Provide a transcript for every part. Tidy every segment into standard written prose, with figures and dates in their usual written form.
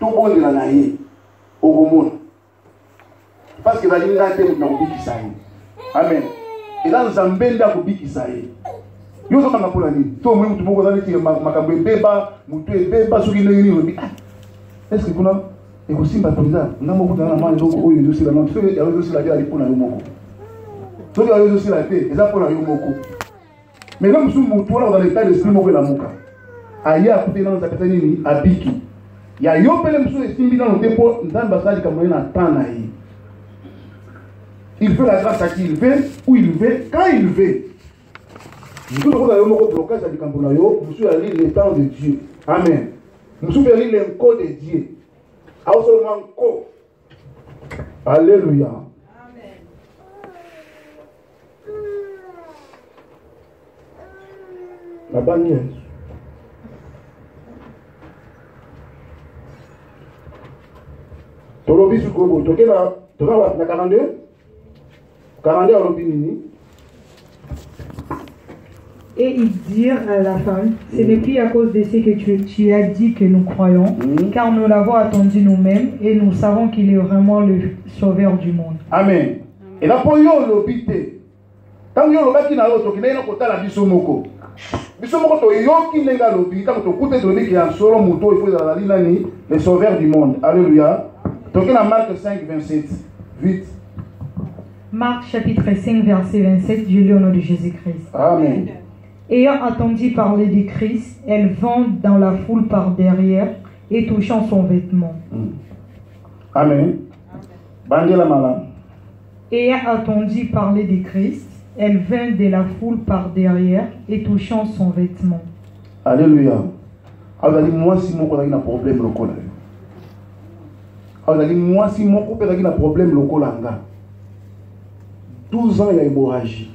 tout le monde est là, au monde. Parce que la ligne a été amen. Et là, nous avons bien dit que ça y est. Nous sommes pour la ligne. Tout le monde est est-ce que vous avez et aussi ma président, nous avons beaucoup de gens qui ont eu aussi la note. Il y a aussi la vie à l'époque. Il y a aussi la paix. Et ça pour la Yomoko. Mais là, nous sommes dans l'état d'esprit de la Moka. Aïe, à côté de notre capitaine, à Biki. Il y a Yopel, nous sommes dans le dépôt, dans l'ambassade de Cameroun à Tanaï. Il fait la grâce à qui il veut, où il veut, quand il veut. Nous sommes allés au blocage du Cameroun, nous sommes allés le temps de Dieu. Amen. Nous sommes allés le code de Dieu. Alléluia. Amen. La bannière. Tolobi sur Kobo. Tu as 42? 42 à l'opinion. Et ils dirent à la femme, ce n'est plus à cause de ce que tu as dit que nous croyons, car nous l'avons attendu nous-mêmes et nous savons qu'il est vraiment le sauveur du monde. Amen. Et là, pour yo l'obité, tant yo l'obaki na l'autre, qui n'est pas kota la bisomoko. Bisomoko to yo qui n'est pas l'obité, quand tu écoutes de qui a solo moto, il faut dans la ligne le sauveur du monde. Alléluia. Donc dans Marc 5, 27. Vite. Marc chapitre 5, verset 27, je lis au nom de Jésus-Christ. Amen. Ayant entendu parler du Christ, elle vint dans la foule par derrière et touchant son vêtement. Amen. Bandela malade. Ayant entendu parler du Christ, elle vint de la foule par derrière et touchant son vêtement. Alléluia. Alors, moi, si mon collègue a un problème local. Alors, moi, si mon collègue a un problème local, 12 ans, il y a hémorragie.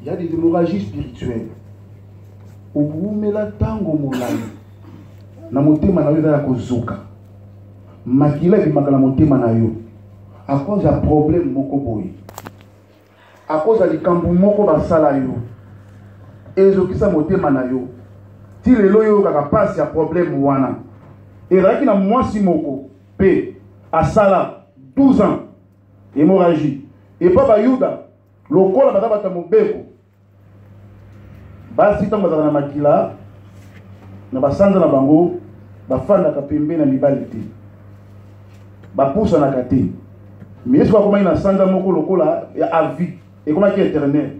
Il y a des hémorragies spirituelles. Au bout de la tango molai, na motema na yo ya kozuka. Makila bi makala motema na yo. À cause d'un problème moko boy. À cause du kambu moko basala yo. Ezokisa motema na yo. Ti lelo yo kaka passe ya problème wana. Et là qui na mwasi moko pe asala 12 ans hémorragie. Et papa Yuda lokola batata mobeko. Basi tango na makila na basanza na bango bafanda ka pembe na mibali te. Bapusa na kate. Mais est-ce comment il a sanza moko lokola ya avis et comment qui est éternel.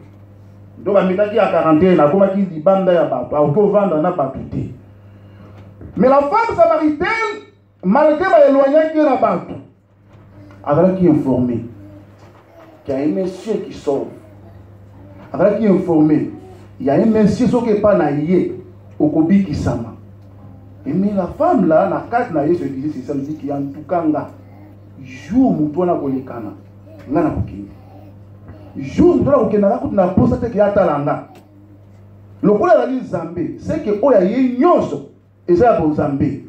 Donc a mitaki à 41 na comment qui dit banda ya bato a ko vendre na bato te. Mais la femme samaritaine malgré ba éloigné qui na bato avec qui informé qu'il y a un monsieur qui sauve. Avec qui informé il y a un monsieur qui n'est pas naïe au Kobi qui sama. Et mais la femme là, la carte naïe se disait, c'est ça, me dit qu'il y a un tukanga. Jour où na kolekana, ngana kokini. Jour où na kokena, na posa te ki atalanga. Le kola la li Zambé, c'est que oya ye nyonso, et ça pour Zambé.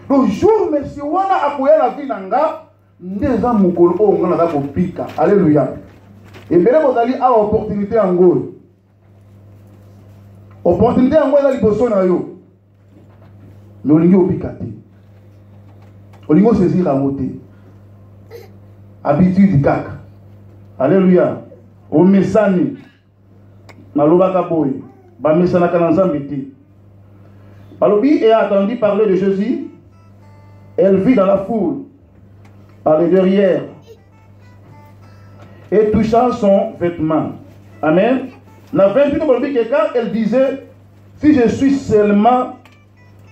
Le jour monsieur wana akoya la vie nanga, ndeza mukolo o ngana za kopika. Alléluia. Et bien vous allez à opportunité en gros. Opportunité en gros là liboso na yo. Mais olingi opikate. Olingo saisir la moté. Habitude kaka. Alléluia. O mesani na lobaka boy. Ba mesana kana nzambe te. Balobi et a entendu parler de Jésus. Elle vit dans la foule par les derrière et touchant son vêtement. Amen. La 28 balobi quelqu'un, elle disait si je suis seulement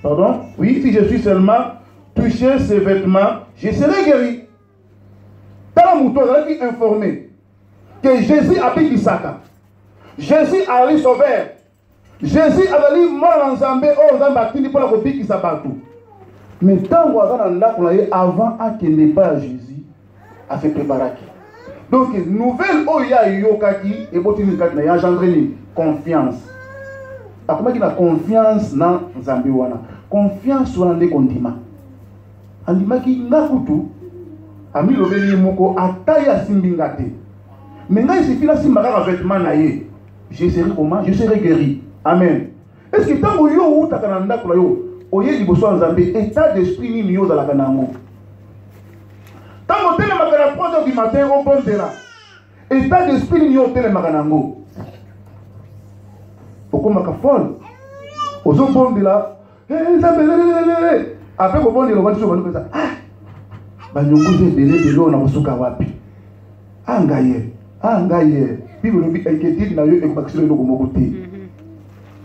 si je suis seulement touché ses vêtements, je serai guéri. Dans la mouton, elle a informé que Jésus habite Isaka. Jésus a allé sauver. Jésus a allé mort en Zambé, dans Batini pour la copie qui s'abat tout. Mais tant qu'on a avant qu'il n'ait pas Jésus, a fait préparer. Donc, nouvelle Oya Yokaki et Botini Katna, il a engendré confiance. Comment il a confiance dans Zambiwana? Confiance sur les condiments. Andimaki Nakutu, Ami Lobeli Moko, Ataya Simbingate. Maintenant, il suffit là, si Mara vêtement naïe, je serai comment? Je serai guéri. Amen. Est-ce que tant que yo ou takananda kula yo, oye liboso ya Nzambe état d'esprit nini yo ozalaka nango. Tango otelemaka na 3h du matin obondela état d'esprit nini yo otelemaka nango. Okomaka folle ozobondela Nzambe après kobondela obandi so banopesa banyongozi ebele oyo na kosuka wapi angaye bible lobi inquiétude na yo ekobakisela eloko moko te.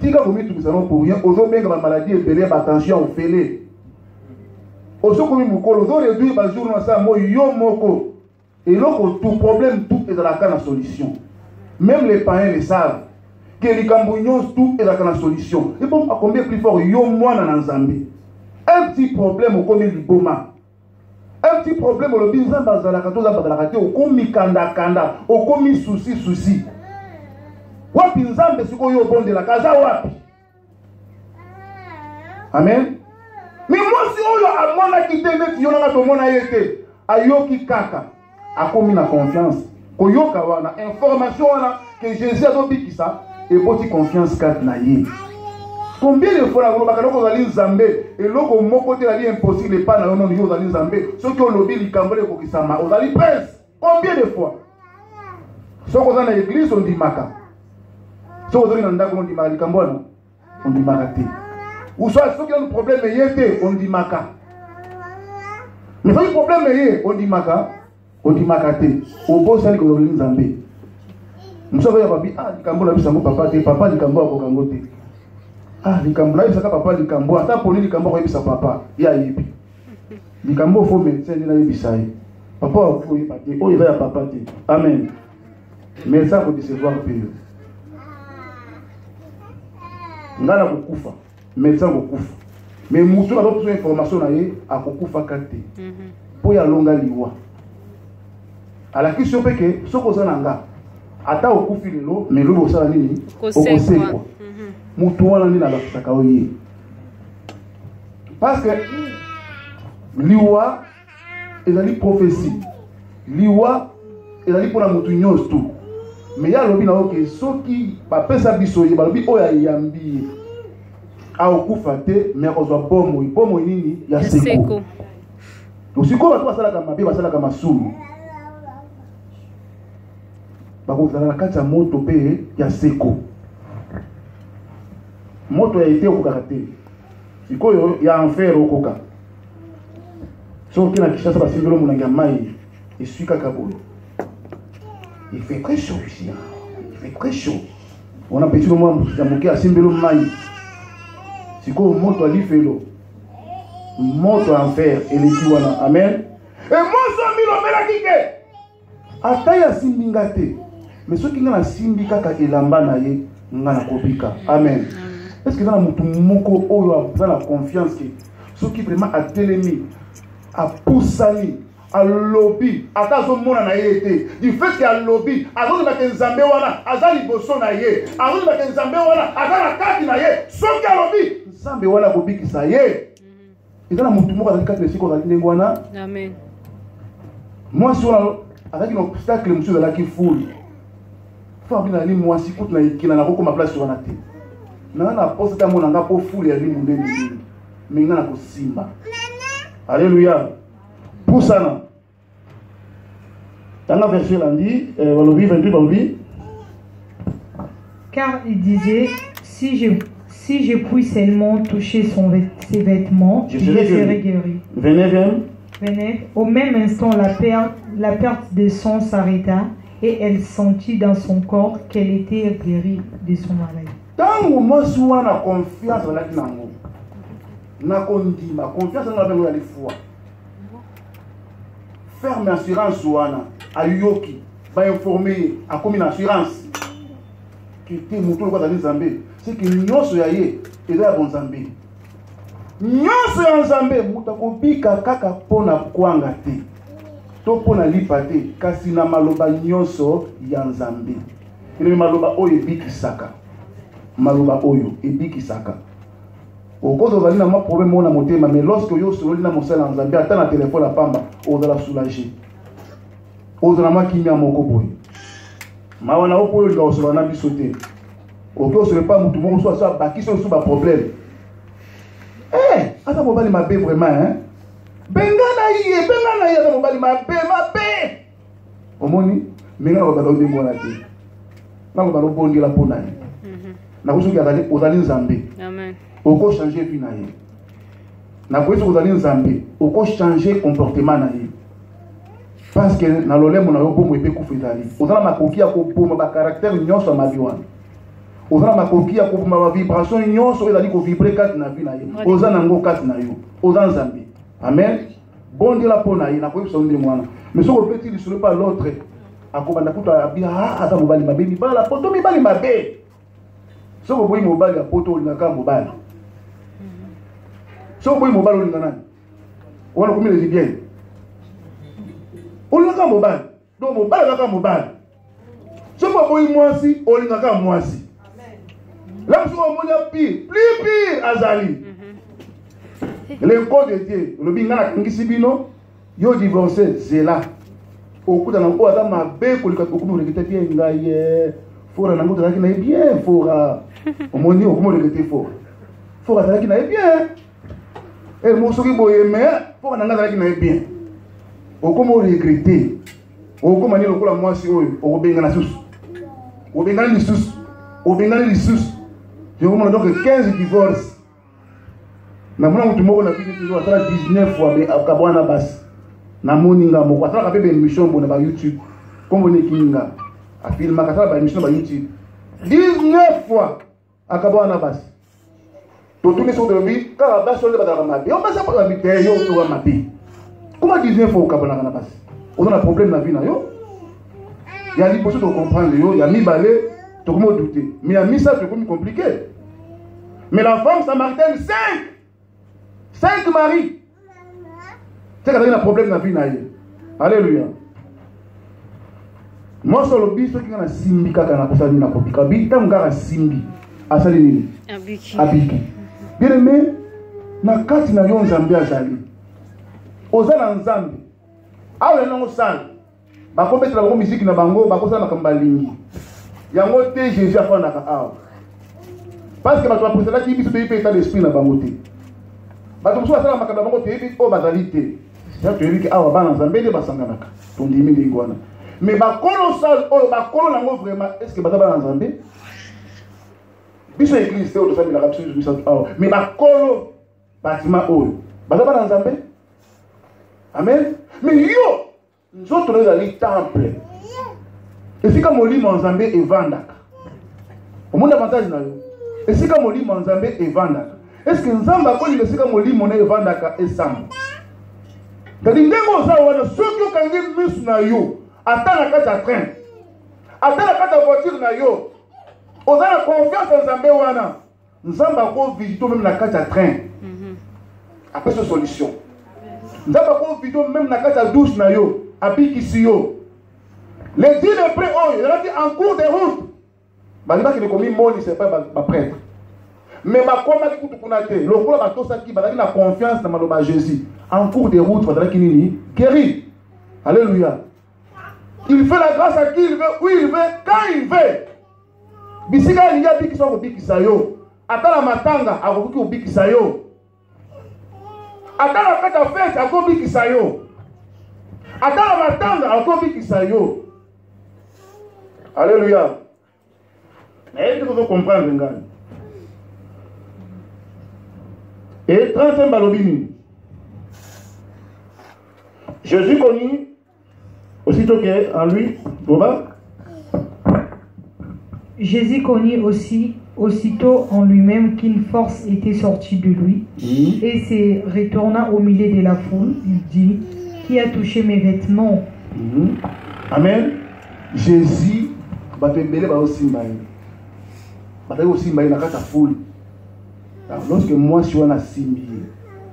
Tika komitumisa no pour rien ozobenga bamaladi ebele batension ofele ozokomi mokolo ozoréduire bajour na saa moi yo moko eloko tout problème tout ezalaka na solution. Même les païens le savent que likambo nyonso tout ezalaka na solution. Et bon à combien plus fort yo mwana na Nzambe un petit problème okomi liboma. Un petit problème au lobby Nzambe azalaka to azalaka te okomi kanda okomi souci. Wapi Nzambe siko yo bondela kaza wapi? Amen. Mais moi si oyo amona kitende yo na to mona yete ayoki kaka akomi na confiance koyoka wana information wana que Jésus a dobi kisa et boti confiance kat na ye. Combien de fois la lobaka loko zali Nzambe et loko moko te la vie impossible pas na yono yo zali Nzambe ceux qui ont lobi likambole ko kisama ozali prince. Combien de fois? Soko za na église on dit maka. Soko za na ndako on dit maka likambona on dit maka te. Ou soit ceux qui ont un problème yete on dit maka. Mais si le problème est on dit maka te. Au beau sali ko zali Nzambe. Muso ya babi likambo na bisango papa te papa likambo akokango te. Likambo na bisaka papa likambo ata poni likambo ko yebisa papa ya yebi. Likambo fo médecin na yebisa ye. Papa fo yeba te o yeba ya papa te. Amen. Mais ça ko décevoir pire. Ngala kokufa. Médecin kokufa. Mais muso na d'autres informations na ye akokufa kate. Po ya longa liwa. Ala question peke soko zananga. Ata okufi lelo mais lobo sala nini? Okosekwa. Mutu wana nini abakisaka oye. Parce que liwa ezali prophétie. Liwa ezali pona mutu nyonso tu. Mais ya lobi na oke soki bapesa biso ye balobi oya yambi. A okufa te mais ozwa bomo nini ya seko. Usiko watu basala kama mabe basala kama sulu. Bakozala na kati ya moto pe ya seko. Moto ya été okokaka te. Sikoyo ya enfer okoka. Soki na Kinshasa basimbelo munanga mai esui kaka bolo. Il fait très chaud ici. Il fait très chaud. On a petit moment ya moke asimbelo mai. Sikoyo moto alifelo. Moto enfer eleki wana. Amen. Et moi so milo mela kike. Ata ya simbinga te. Mais soki nga na simbi kaka elamba na ye nga na kobika. Amen. Est-ce que dans la moko oyo a la confiance que ceux qui vraiment a télémi, a poussani, a lobby, a tazo mona na yete, du fait qu'il a lobby, a zone ba Nzambe wana, a za liboso na ye, a zone ba Nzambe wana, a za la kati na ye, ceux qui a lobby, Nzambe wana kobi ki sa ye. Et dans la mutu moko a kati siko za wana. Amen. Moi si on a un obstacle monsieur de la qui foule. Faut bien aller moi si coûte na ikina na ko ma place sur na te. Na poste ta mona nga po foule ya limu ndeni mais nga na ko simba. Alléluia. Pour ça na. Dans la verset là dit Walobi 28 Walobi. Car il disait si je puis seulement toucher ses vêtements, je serai guéri. Venez. Au même instant, la perte de sang s'arrêta et elle sentit dans son corps qu'elle était guérie de son maladie. Tant que moi, je suis en confiance dans la vie, ma confiance dans la vie, la foi. Ferme assurance, à Yoki, va informer, à comme une assurance. Qui était mouton dans les Zambé. C'est que nous sommes et là, bon Zambé. Nyonso ya Nzambe mutakobika kaka pona kwanga te to pona lipa te kasi na maloba nyonso ya Nzambe. Ile maloba oyo ebikisaka. Maloba oyo ebikisaka. Okozo zali na ma problème na motema mais lorsque yo sololi na mosala Nzambe ata na téléphone pamba ozala soulager. Ozala makimya moko boy. Mawana opo yo ngosolo na biso te. Okozo le pas mutu moko so baki so ba problème. ata mobali mabe vraiment hein bengana ye ata mobali mabe omoni menga ba balo ndimona te na ba bondi la pona ye na kusuki akali ozali nzambe amen oko changer vie na ye na kusuki ozali nzambe oko changer comportement na ye parce que na lolemo na yo bomo ebe kufezali ozala makoki ya koboma ba caractère nyonso ya mabi wana ozala makoki ya koboma ba vibration nyonso ezali ko vibrer kati na vie na ye oza nango kati na yo oza nzambe amen bondi la pona ye na koyebisa ndi mwana mais soko petit li sur pas l'autre akobanda kuta abia ata mobali mabe mibala poto mibali mabe soko boyi mobali ya poto olingaka mobali soko boyi mobali olinga nani wana komile bien olingaka mobali donc mobali kaka mobali soko boyi mwasi olingaka mwasi là soko monia pire azali le code de Dieu le bingana kingisi bino yo divorcé c'est là okuta na ko ata mabe kolika kokumu rekete bien ngaye fora nango tazaki na bien fora omoni okumu rekete fora tazaki na bien et mo soki boye mais fora nanga tazaki na bien okumu regretter okumu ni lokola mwasi oyo okobengana susu obengana lisusu je vous donc 15 divorces na mwana mutu moko na biso atala 19 fois be akabwana basi na moninga moko atala kape émission bona ba YouTube kombo ne kinga afilma katala ba émission ba YouTube 19 fois akabwana basi to tous les jours de vie ka basi on ba mabe on basa pas habiter yo to mabe comment 19 fois akabwana na basi on a un problème na vie na yo ya li poso to comprendre yo ya mi balé to comment douter mais ya mi ça c'est comme compliqué mais la femme samaritaine 5 maris. C'est qu'il y a un problème dans la vie. Alléluia. Moi, sur le bis, ceux qui ont un simbi, qui ont un simbi, qui ont un simbi, asalini. Abiki. Bien aimé, na kati na yo nzambe azali. Ozala nzambe. Awe na osala. Bakobetela bango musique na bango, bakosala makambo lingi. Yango te Jésus afana ka awa. Parce que bato baposela ki biso pe état d'esprit na bango te. Bato mosusu basala makambo bango toyebi oyo bazali te. Toyebi ke awa bana nzambe nde basanganaka tondimi ndenge wana. Mais bakolo sale oyo bakolo nango vraiment est-ce que baza bana nzambe? Biso église te oyo tosalelaka biso awa. Mais bakolo bâtiment oyo baza bana nzambe? Amen. Mais yo nzoto ezali temple. Esika molimo nzambe evandaka. Omoni avantage na yo. Esika molimo nzambe evandaka. Est-ce que nzambe akoli esika molimo na evandaka esamba? Tadi ndenge oza wana soki okangi misu na yo ata na kati ya train ata na kati ya voiture na yo oza na confiance na nzambe wana nzambe akovisite même na kati ya train apesa solution. Nzambe akovisite même na kati ya douche na yo abikisi yo. Les dix lépreux oyo ezalaki en cours de route balibaki lekomi moni c'est pas baprêtre mais bakomaki kutu kuna te lokola batosaki bazalaki na confiance na maloba Jésus en cours de route bazalaki nini guéri. Alléluia. Il fait la grâce à qui il veut, où il veut, quand il veut. Bisika alingi abikisa kobikisa yo ata na matanga akoki kobikisa yo ata na kati ya fete akobikisa yo ata na matanga akobikisa yo. Alléluia. Et tu peux comprendre ngani. Et 35 balobini. Jésus connut aussitôt qu'en lui, Jésus connut aussitôt en lui-même qu'une force était sortie de lui et se retourna au milieu de la foule. Il dit, qui a touché mes vêtements? Amen. Jésus batembele ba osimbaye. Bataki osimbaye na kata foule. Lorsque moi je suis en simbi,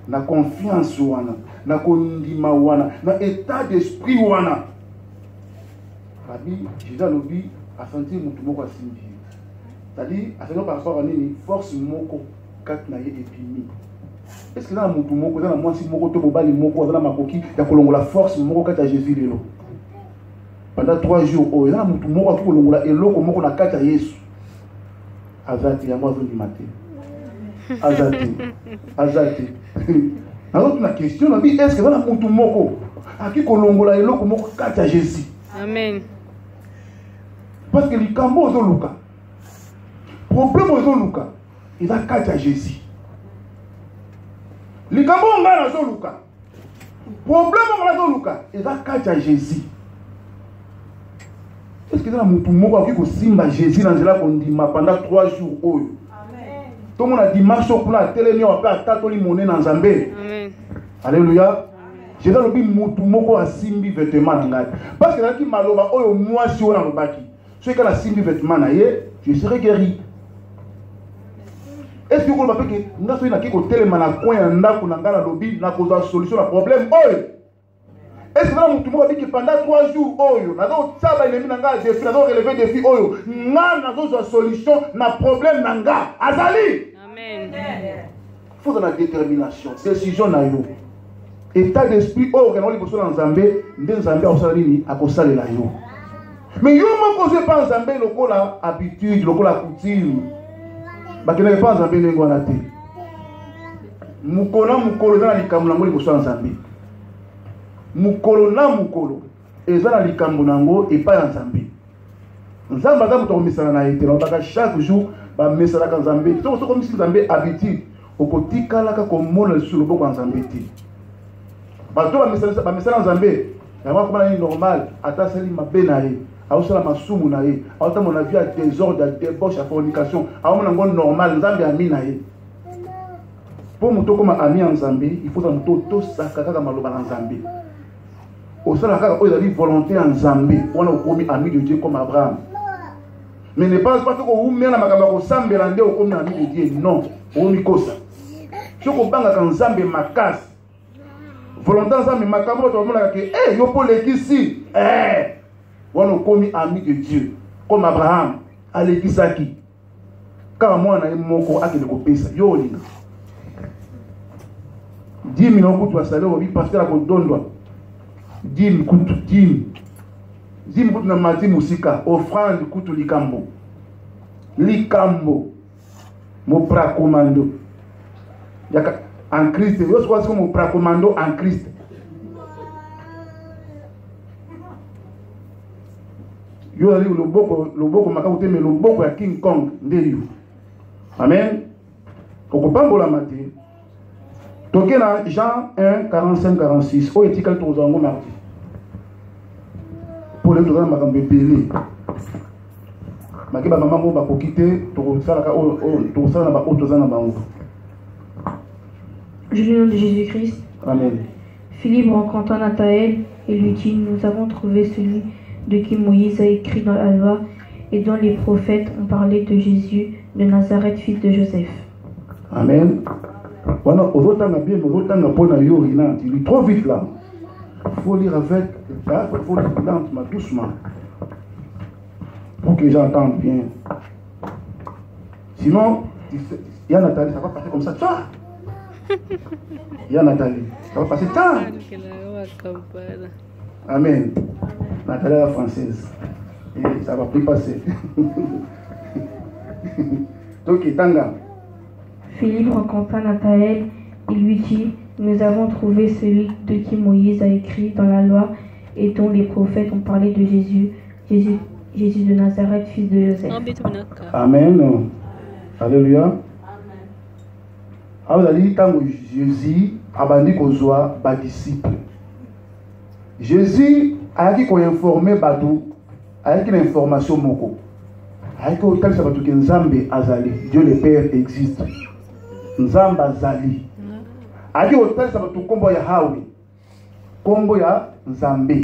na confiance wana, na kondima wana, na état d'esprit wana. Rabbi, Jésus alobi a senti mutu moko simbi. C'est-à-dire, à ce par rapport à nini force moko kati na ye epimi. Est-ce que là mutu moko za na mwasi moko to bobali moko za na makoki ya kolongola force moko kati ya Jésus lelo. Pendant 3 jours, oh, il y a mutu moko ki kolongola eloko moko na kati ya Yesu. Azati ya mwazo ni matin. Azati. Azati. Alors, la question, est-ce que dans la mutu moko, à qui kolongola eloko moko kata Jésus? Amen. Parce que les cambo ont Luka. Problème aux Luka. Il a kata Jésus. Les cambo ont gagné Luka. Problème aux Luka. Il a kata Jésus. Est-ce que dans la mutu moko qui ko simba Jésus dans la kondima pendant 3 jours? Amen. Tout le monde a dimanche pour la télé ni on peut attaquer les monnaies dans Zambé. Amen. Alléluia. J'ai dans le but mutu moko a simbi vêtement ngai. Parce que là qui maloba oyo moi si on a le baki. Ceux qui a simbi vêtement naie, je serai guéri. Est-ce que vous avez dit que nous avons dit que téléman a coin ndako na ngala lobby na cause de solution à problème oyo? Est-ce que vous avez dit que pendant 3 jours oyo na do tsaba il est mis na ngala défi na do relever défi oyo na do solution na problème na ngala azali? Amen. Faut dans la détermination, décision na yo. État d'esprit oyo kana oli boso na Nzambe, nde Nzambe osala nini akosalela yo. Mais yo mo cause pas Nzambe lokola habitude, lokola coutume. Bakene pas Nzambe lengo na te. Mukolo na likambo nango liboso na Nzambe. Mukolo na mukolo eza na likambo nango epa ya Nzambe. Nzambe aza moto komisana na ete, baka chaque jour ba mesala ka Nzambe. So comme si Nzambe habitude okotikala ka komona sur le boko Nzambe te. Bato ba mesala Nzambe, ya ba komana ni normal, ata sali mabe na ye. Aosala masumu na ye, aota mon avis à désordre, à débauche, à fornication, aomona ngo normal, Nzambe ami na ye. Pour muto comme ami en Nzambe, il faut que muto to sakaka maloba na Nzambe. Osala kaka oyo ezali volonté en Nzambe, wana okomi ami de Dieu comme Abraham. Mais ne pense pas que vous mena makambo ko sambela nde okomi ami de Dieu, non, okomi kosa. Soko banga kan Nzambe makasi. Volonté en Nzambe makambo to mona ke yo po lekisi, on commis ami de Dieu, comme Abraham, à l'Ekisaki. Car moi, on a un mot à qui le copesa. Yo, 10 millions de coups de salaire, oui, parce que la donne 10 000 coups, 10 000 coups de mati musika, offrande coups de likambo. Likambo, mon pracommando. En Christ, je crois que mon pracommando en Christ. Yo ali loboko makauté mais loboko ya King Kong ndeyo. Amen. Okopambola mate. Tokena Jean 1 45 46 o etikal tozango mardi. Pour les tozana makambe belé. Makeba mama mo ba kokité tokosala ka tokosala na ba tozana bango. Je le nom de Jésus-Christ. Amen. Philippe rencontra Nathanaël et lui dit: nous avons trouvé celui de qui Moïse a écrit dans la loi et dont les prophètes ont parlé, de Jésus de Nazareth, fils de Joseph. Amen. Voilà, il est trop vite là. Il faut lire avec, il faut lire lentement, doucement, pour que les gens entendent bien. Sinon, il y a Nathalie, ça va passer comme ça. Il y a Nathalie, ça va passer tant. Amen. Nathalie la française. Et ça va plus passer. Donc, Tanga. Philippe rencontra Nathanaël et lui dit: nous avons trouvé celui de qui Moïse a écrit dans la loi et dont les prophètes ont parlé, de Jésus de Nazareth, fils de Joseph. Amen. Alléluia. Alors, Jésus a bandi kozwa ba disciple. Jésus a dit qu'on informé Badou avec une information moko. Avec autant ça va tout que Nzambe azali, Dieu le Père existe. Nzambe azali. A dit autant ça va tout kombo ya Hawi. Kombo ya Nzambe.